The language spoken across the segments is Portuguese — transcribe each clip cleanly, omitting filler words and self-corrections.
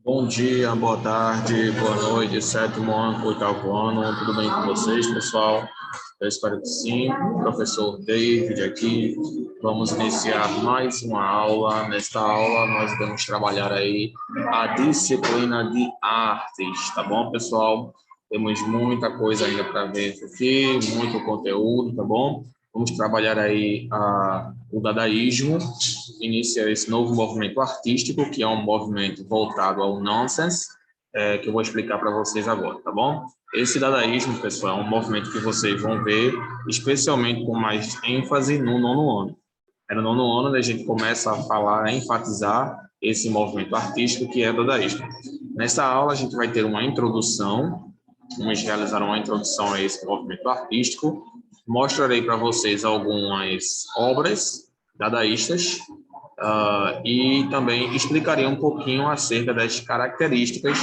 Bom dia, boa tarde, boa noite, sétimo ano, oitavo ano, tudo bem com vocês, pessoal? Eu espero que sim. Professor David aqui. Vamos iniciar mais uma aula. Nesta aula, nós vamos trabalhar aí a disciplina de artes, tá bom, pessoal? Temos muita coisa ainda para ver aqui, muito conteúdo, tá bom? Vamos trabalhar aí o dadaísmo, inicia esse novo movimento artístico, que é um movimento voltado ao nonsense, que eu vou explicar para vocês agora, tá bom? Esse dadaísmo, pessoal, é um movimento que vocês vão ver, especialmente com mais ênfase no nono ano. É no nono ano que a gente começa a falar, a enfatizar esse movimento artístico que é o dadaísmo. Nessa aula, a gente vai ter uma introdução, vamos realizar uma introdução a esse movimento artístico. Mostrarei para vocês algumas obras dadaístas, e também explicarei um pouquinho acerca das características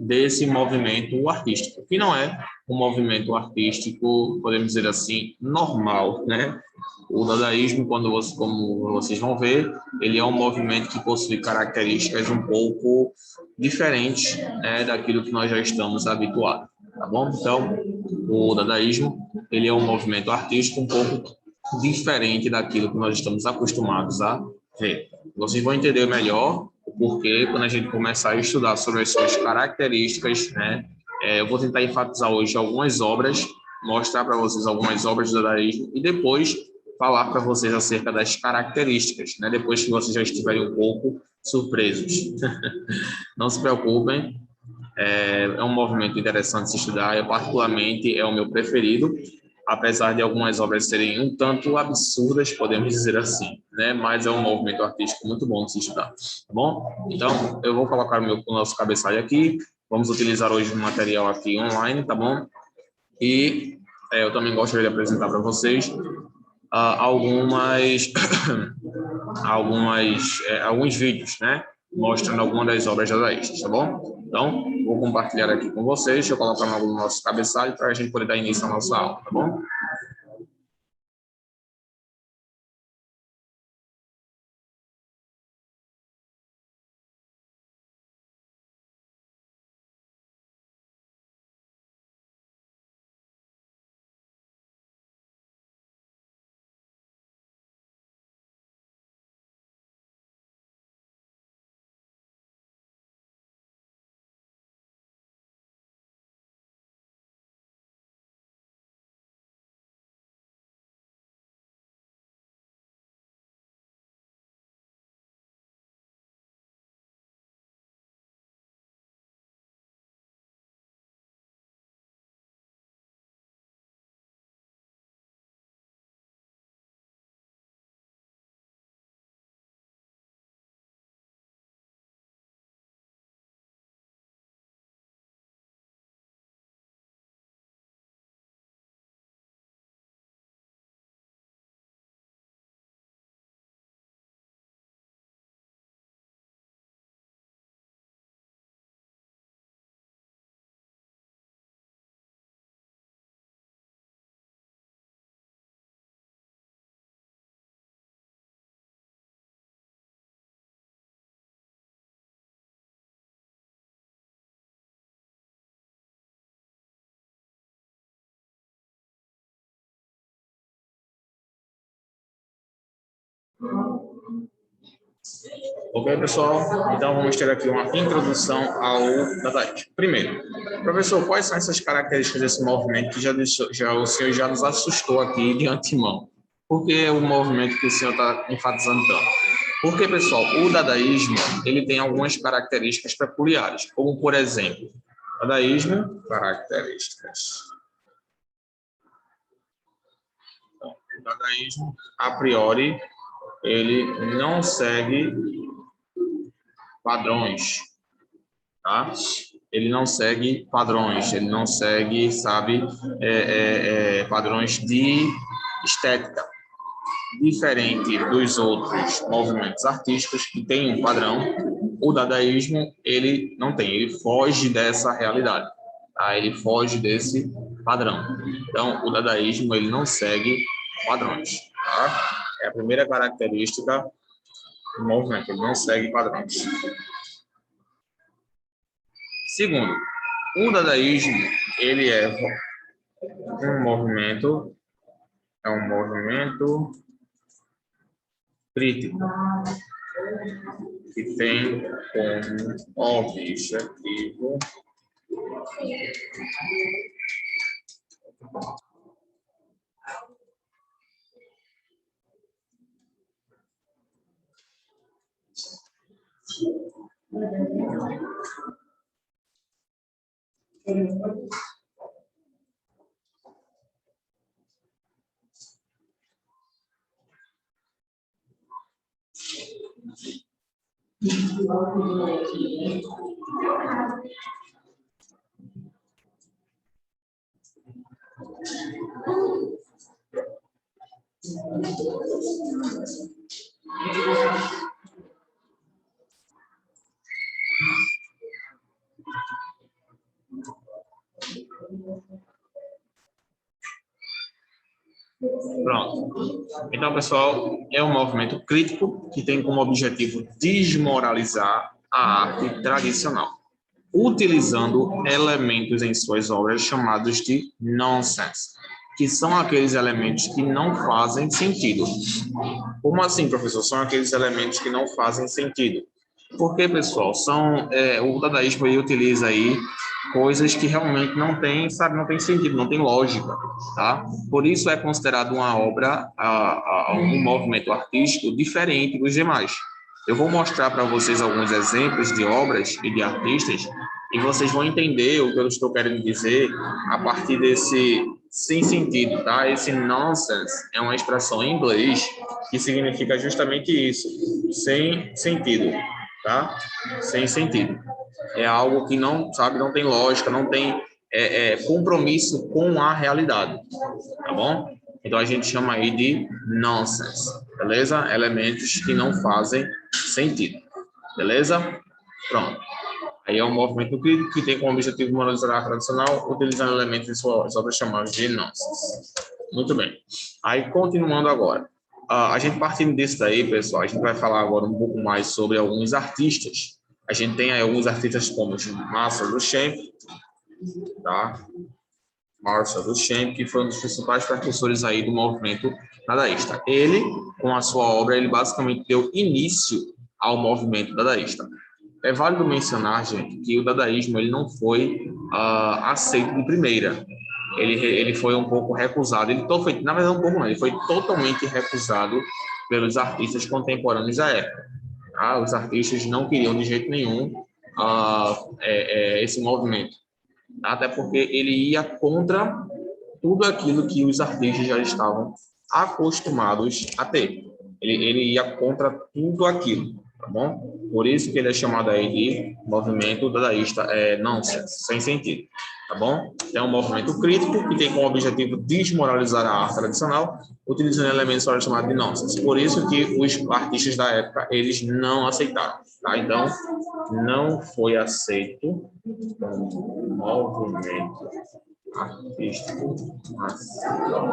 desse movimento artístico, que não é um movimento artístico, podemos dizer assim, normal, né? O dadaísmo, como vocês vão ver, ele é um movimento que possui características um pouco diferentes, né, daquilo que nós já estamos habituados, tá bom? Então, o dadaísmo, ele é um movimento artístico um pouco diferente daquilo que nós estamos acostumados a ver. Vocês vão entender melhor o porquê quando a gente começar a estudar sobre as suas características, né? Eu vou tentar enfatizar hoje algumas obras, mostrar para vocês algumas obras do dadaísmo e depois falar para vocês acerca das características, né? Depois que vocês já estiverem um pouco surpresos. Não se preocupem, é um movimento interessante de se estudar, particularmente é o meu preferido, apesar de algumas obras serem um tanto absurdas, podemos dizer assim, né? Mas é um movimento artístico muito bom de se estudar, tá bom? Então, eu vou colocar o nosso cabeçalho aqui, vamos utilizar hoje um material aqui online, tá bom? E eu também gostaria de apresentar para vocês algumas alguns vídeos, né? Mostrando algumas das obras dadaístas, tá bom? Então, vou compartilhar aqui com vocês, deixa eu colocar no nosso cabeçalho para a gente poder dar início à nossa aula, tá bom? Ok, pessoal? Então, vamos ter aqui uma introdução ao dadaísmo. Primeiro, professor, quais são essas características desse movimento que o senhor já nos assustou aqui de antemão? Por que o movimento que o senhor está enfatizando tanto? Porque, pessoal, o dadaísmo ele tem algumas características peculiares, como, por exemplo, dadaísmo, características. Então, o dadaísmo, a priori, ele não segue padrões, tá? Ele não segue padrões, ele não segue, sabe, padrões de estética, diferente dos outros movimentos artísticos que têm um padrão. O dadaísmo ele não tem, ele foge dessa realidade, tá? Ele foge desse padrão. Então, o dadaísmo ele não segue padrões, tá? É a primeira característica do movimento, ele não segue padrões. Segundo, o dadaísmo, ele é um movimento crítico que tem como objetivo Pronto. Então, pessoal, é um movimento crítico que tem como objetivo desmoralizar a arte tradicional, utilizando elementos em suas obras chamados de nonsense, que são aqueles elementos que não fazem sentido. Como assim, professor? São aqueles elementos que não fazem sentido. Porque, pessoal, o dadaísmo aí utiliza aí coisas que realmente não tem, sabe, não tem sentido, não tem lógica, tá? Por isso é considerado uma obra, um movimento artístico diferente dos demais. Eu vou mostrar para vocês alguns exemplos de obras e de artistas e vocês vão entender o que eu estou querendo dizer a partir desse sem sentido, tá? Esse nonsense é uma expressão em inglês que significa justamente isso, sem sentido, tá? Sem sentido. É algo que não, sabe, não tem lógica, não tem compromisso com a realidade, tá bom? Então a gente chama aí de nonsense, beleza? Elementos que não fazem sentido, beleza? Pronto. Aí é um movimento crítico que tem como objetivo moralizar a arte tradicional, utilizando elementos de suas obras chamadas de nonsense. Muito bem. Aí, continuando agora. A gente partindo disso daí, pessoal, a gente vai falar agora um pouco mais sobre alguns artistas. A gente tem aí alguns artistas como Marcel Duchamp, tá? Marcel Duchamp, que foi um dos principais precursores aí do movimento dadaísta. Ele, com a sua obra, ele basicamente deu início ao movimento dadaísta. É válido mencionar, gente, que o dadaísmo ele não foi aceito de primeira. Ele foi um pouco recusado. Na verdade, um pouco não. Ele foi totalmente recusado pelos artistas contemporâneos da época. Tá? Os artistas não queriam de jeito nenhum esse movimento. Tá? Até porque ele ia contra tudo aquilo que os artistas já estavam acostumados a ter. Ele ia contra tudo aquilo, tá bom? Por isso que ele é chamado aí de movimento dadaísta nonsense, sem sentido, tá bom? É um movimento crítico que tem como objetivo desmoralizar a arte tradicional, utilizando elementos chamados de nonsense. Por isso que os artistas da época, eles não aceitaram, tá? Então, não foi aceito como movimento artístico nacional.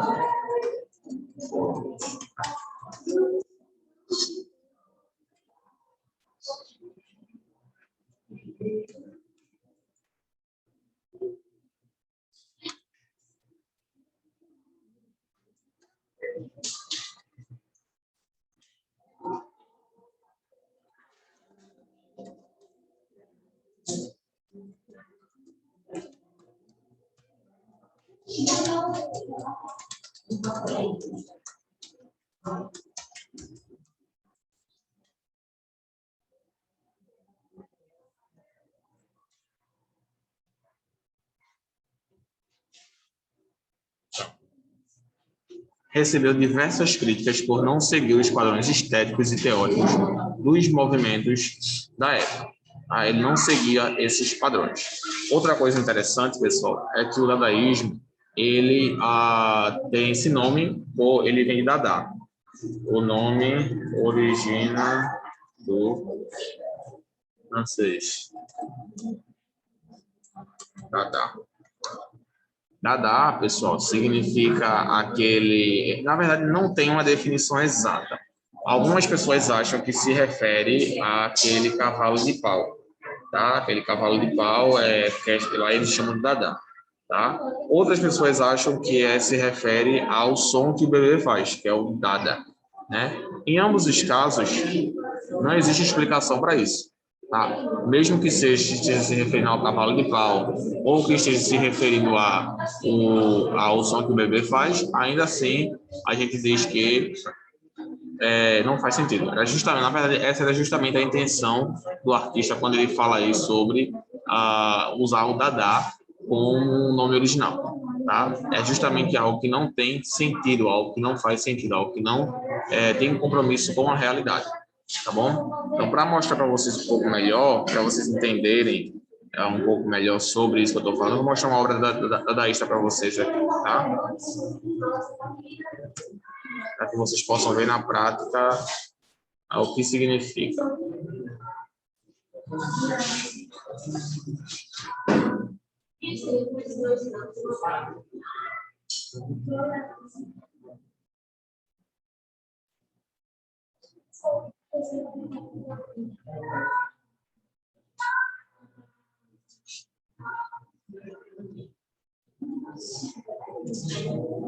Recebeu diversas críticas por não seguir os padrões estéticos e teóricos dos movimentos da época. Ele não seguia esses padrões. Outra coisa interessante, pessoal, é que o dadaísmo ele tem esse nome, ele vem de Dada. O nome origina do francês. Dada. Dada, pessoal, significa aquele... Na verdade, não tem uma definição exata. Algumas pessoas acham que se refere àquele cavalo de pau, tá? Aquele cavalo de pau, que lá eles chamam de Dada, tá? Outras pessoas acham que se refere ao som que o bebê faz, que é o Dada, né? Em ambos os casos, não existe explicação para isso, tá? Mesmo que esteja se referindo ao cavalo de pau ou que esteja se referindo ao som que o bebê faz, ainda assim a gente diz que não faz sentido. Na verdade, essa era justamente a intenção do artista quando ele fala aí sobre usar o Dada como nome original, tá? É justamente algo que não tem sentido, algo que não faz sentido, algo que não tem compromisso com a realidade, tá bom? Então, para mostrar para vocês um pouco melhor, para vocês entenderem um pouco melhor sobre isso que eu estou falando, eu vou mostrar uma obra da Dadaísta para vocês aqui, tá? Para que vocês possam ver na prática o que significa.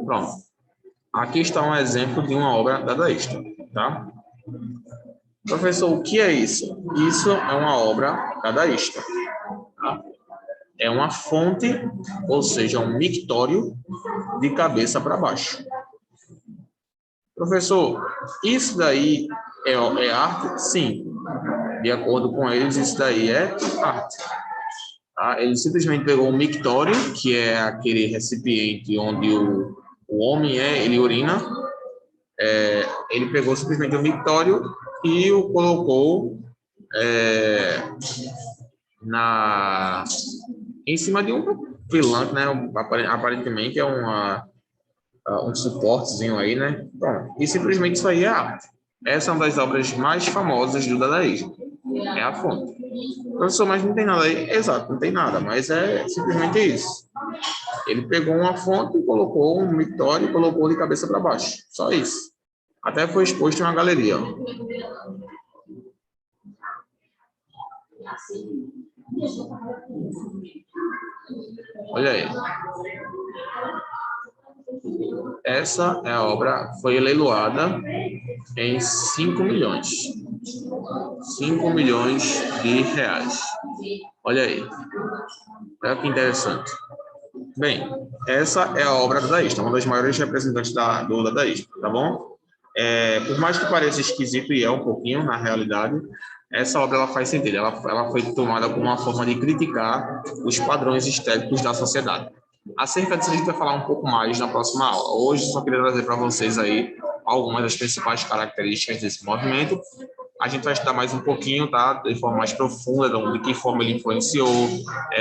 Pronto. Aqui está um exemplo de uma obra dadaísta, tá? Professor, o que é isso? Isso é uma obra dadaísta, tá? É uma fonte, ou seja, um mictório de cabeça para baixo. Professor, isso daí é arte? Sim. De acordo com eles, isso daí é arte. Tá? Ele simplesmente pegou um mictório, que é aquele recipiente onde o homem ele urina. Ele pegou simplesmente um mictório e o colocou em cima de um pilante, né? Aparentemente é um suportezinho aí, né? Bom, e simplesmente isso aí é arte. Essa é uma das obras mais famosas do dadaísmo. É a fonte. Professor, mas não tem nada aí? Exato, não tem nada, mas é simplesmente isso. Ele pegou uma fonte, colocou um mictório e colocou de cabeça para baixo. Só isso. Até foi exposto em uma galeria. Olha aí. Essa é a obra, foi leiloada em 5 milhões. 5 milhões de reais. Olha aí. Olha que interessante. Bem, essa é a obra dadaísta, uma das maiores representantes do dadaísmo, tá bom? Por mais que pareça esquisito, e é um pouquinho, na realidade, essa obra ela faz sentido. Ela foi tomada como uma forma de criticar os padrões estéticos da sociedade. Acerca disso, a gente vai falar um pouco mais na próxima aula. Hoje, só queria trazer para vocês aí algumas das principais características desse movimento. A gente vai estudar mais um pouquinho, tá? De forma mais profunda, de que forma ele influenciou,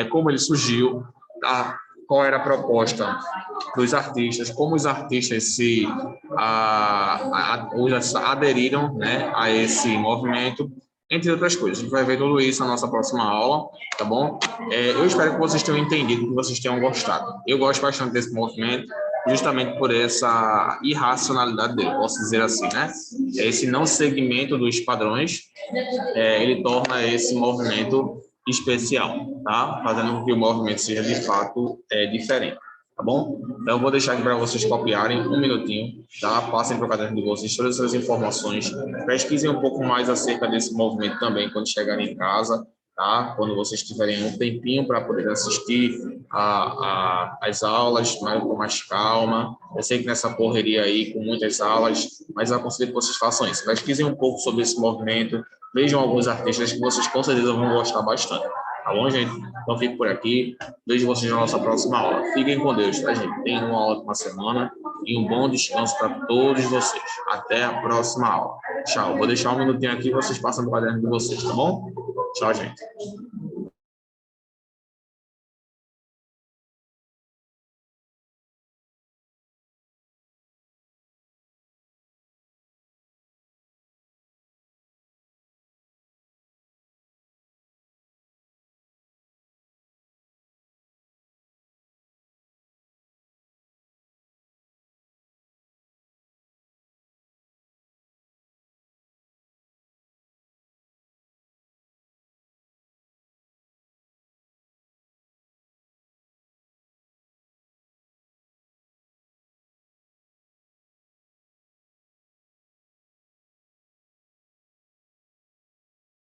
como ele surgiu, tá? Qual era a proposta dos artistas, como os artistas aderiram, né, a esse movimento, entre outras coisas. A gente vai ver tudo isso na nossa próxima aula, tá bom? Eu espero que vocês tenham entendido, que vocês tenham gostado. Eu gosto bastante desse movimento, justamente por essa irracionalidade dele, posso dizer assim, né? Esse não segmento dos padrões, ele torna esse movimento especial, tá? Fazendo com que o movimento seja de fato diferente, tá bom? Então eu vou deixar aqui para vocês copiarem um minutinho, tá? Passem para o caderno de vocês todas essas informações, pesquisem um pouco mais acerca desse movimento também quando chegarem em casa, tá? Quando vocês tiverem um tempinho para poder assistir as aulas, com mais calma. Eu sei que nessa correria aí, com muitas aulas, mas eu aconselho que vocês façam isso. Pesquisem um pouco sobre esse movimento, vejam alguns artistas que vocês com certeza vão gostar bastante. Tá bom, gente? Então fico por aqui. Vejo vocês na nossa próxima aula. Fiquem com Deus, tá, gente? Tenham uma ótima semana e um bom descanso para todos vocês. Até a próxima aula. Tchau. Vou deixar um minutinho aqui e vocês passam no caderno de vocês, tá bom? Tchau, gente.